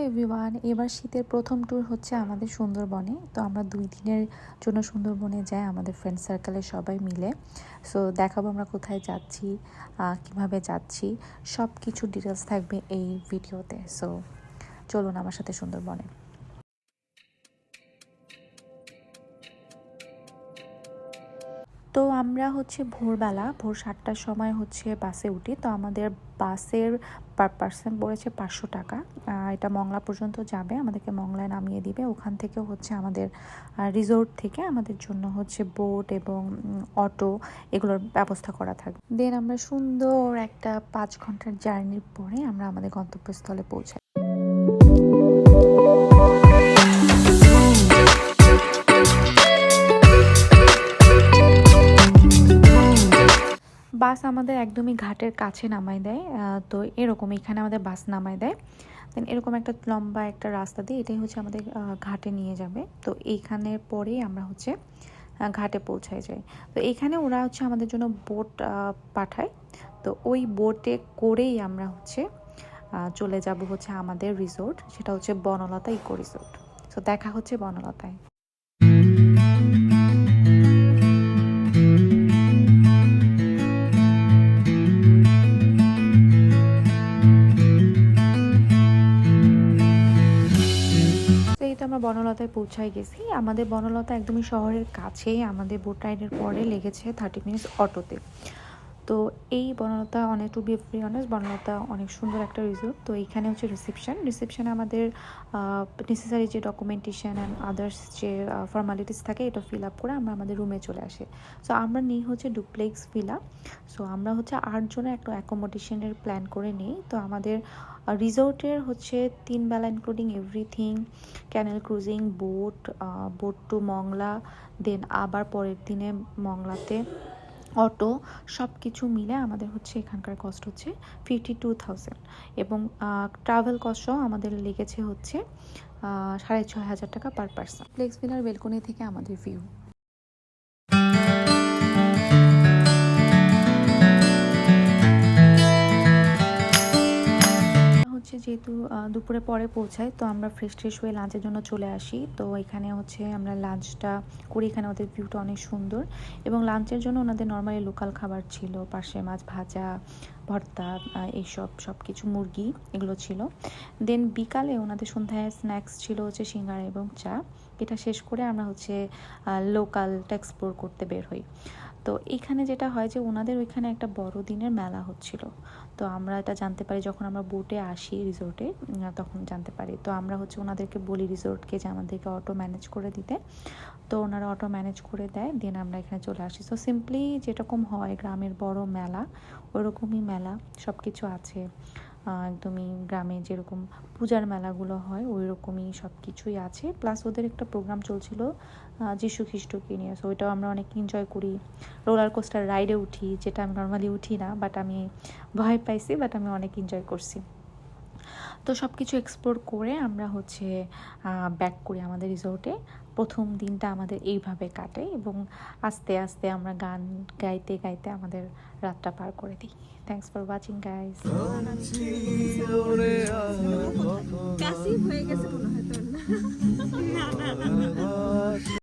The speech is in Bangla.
এভরিওয়ান, এবার শীতের প্রথম ট্যুর হচ্ছে আমাদের সুন্দরবনে। তো আমরা 2 দিনের জন্য সুন্দরবনে যাই আমাদের ফ্রেন্ড সার্কেলের সবাই মিলে। সো দেখাবো আমরা কোথায় যাচ্ছি, কিভাবে যাচ্ছি, সব কিছু ডিটেলস থাকবে এই ভিডিওতে। সো চলুন আমার সাথে সুন্দরবনে। তো আমরা হচ্ছে ভোরবেলা ভোর 7টার সময় হচ্ছে বাসে উঠি। তো আমাদের বাসের পার পার্সন পড়েছে 500 টাকা। এটা মংলা পর্যন্ত যাবে, আমাদেরকে মংলায় নামিয়ে দিবে। ওখান থেকে হচ্ছে আমাদের রিসোর্ট থেকে আমাদের জন্য হচ্ছে বোট এবং অটো এগুলোর ব্যবস্থা করা থাকবে। দেন আমরা সুন্দর একটা 5 ঘন্টার জার্নির পরে আমরা আমাদের গন্তব্যস্থলে পৌঁছাই। বাস আমাদের একদমই ঘাটের কাছে নামায় দেয়। তো এরকম এখানে আমাদের বাস নামায় দেয়। দেন এরকম একটা লম্বা একটা রাস্তা দিয়ে এটাই হচ্ছে আমাদের ঘাটে নিয়ে যাবে। তো এইখানে পরেই আমরা হচ্ছে ঘাটে পৌঁছায় যাই। তো এইখানে ওরা হচ্ছে আমাদের জন্য বোট পাঠায়। তো ওই বোটে করেই আমরা হচ্ছে চলে যাব হচ্ছে আমাদের রিসোর্ট, সেটা হচ্ছে বনলতা ইকো রিসোর্ট। তো দেখা হচ্ছে বনলতায়। আমরা বনলতায় পৌঁছায় গেছি। আমাদের বনলতা একদমই শহরের কাছেই। আমাদের বোট রাইডের পরে লেগেছে 30 মিনিটস অটোতে। তো এই বনলতা অনেক, to be very honest, Banalata অনেক সুন্দর একটা রিসোর্ট। তো এইখানে হচ্ছে রিসেপশনে আমাদের নেসেসারি যে ডকুমেন্টেশন অ্যান্ড আদার্স যে ফর্মালিটিস থাকে এটা ফিল আপ করে আমরা আমাদের রুমে চলে আসি। সো আমরা নিই হচ্ছে ডুপ্লেক্স ভিলা। সো আমরা হচ্ছে 8 জনের একটা অ্যাকোমোডেশনের প্ল্যান করে নিই। তো আমাদের রিসোর্টের হচ্ছে 3 বেলা ইনক্লুডিং এভরিথিং, ক্যানেল ক্রুজিং, বোট টু মংলা, দেন আবার পরের দিনে মংলাতে অটো, সব কিছু মিলে আমাদের হচ্ছে এখানকার কস্ট হচ্ছে 52,000 এবং ট্রাভেল কস্টও আমাদের লেগেছে হচ্ছে 6,500 টাকা পার পার্সন। ফ্লেক্স ভিলার বেলকনি থেকে আমাদের ভিউ। যেহেতু দুপুরে পরে পৌঁছাই, তো আমরা ফ্রেশ হয়ে লাঞ্চের জন্য চলে আসি। তো এখানে হচ্ছে আমরা লাঞ্চটা করি। এখানে ওদের ভিউটা অনেক সুন্দর এবং লাঞ্চের জন্য ওনাদের নর্মালি লোকাল খাবার ছিল, পার্শে মাছ ভাজা, ভর্তা, এইসব সব কিছু, মুরগি, এগুলো ছিল। দেন বিকালে ওনাদের সন্ধ্যায় স্ন্যাক্স ছিল হচ্ছে সিঙ্গারা এবং চা। এটা শেষ করে আমরা হচ্ছে লোকালটা এক্সপ্লোর করতে বের হই। তো এখানে যেটা হয় যে ওনাদের ওইখানে একটা বড় দিনের মেলা হচ্ছিল। তো আমরা এটা জানতে পারি যখন আমরা বোটে আসি রিসোর্টে, তখন জানতে পারি। তো আমরা হচ্ছে ওনাদেরকে বলি রিসোর্টকে যে আমাদেরকে অটো ম্যানেজ করে দিতে। তো ওনারা অটো ম্যানেজ করে দেয়। দেন আমরা এখানে চলে আসি। সো সিম্পলি যেরকম হয় গ্রামের বড় মেলা, ওরকমই মেলা, সব কিছু আছে। একদমই গ্রামে যেরকম পূজার মেলাগুলো হয় ওই রকমই সব কিছুই আছে। প্লাস ওদের একটা প্রোগ্রাম চলছিল যিশু খ্রিস্টকে নিয়ে। সো ওইটাও আমরা অনেক এনজয় করি। রোলার কোস্টার রাইডে উঠি, যেটা আমি নর্মালি উঠি না, বাট আমি ভয় পাইছি, বাট আমি অনেক এনজয় করছি। তো সব কিছু এক্সপ্লোর করে আমরা হচ্ছে ব্যাক করি আমাদের রিসোর্টে। প্রথম দিনটা আমাদের এইভাবে কাটে এবং আস্তে আস্তে আমরা গান গাইতে গাইতে আমাদের রাতটা পার করে দিই। Thanks for watching guys.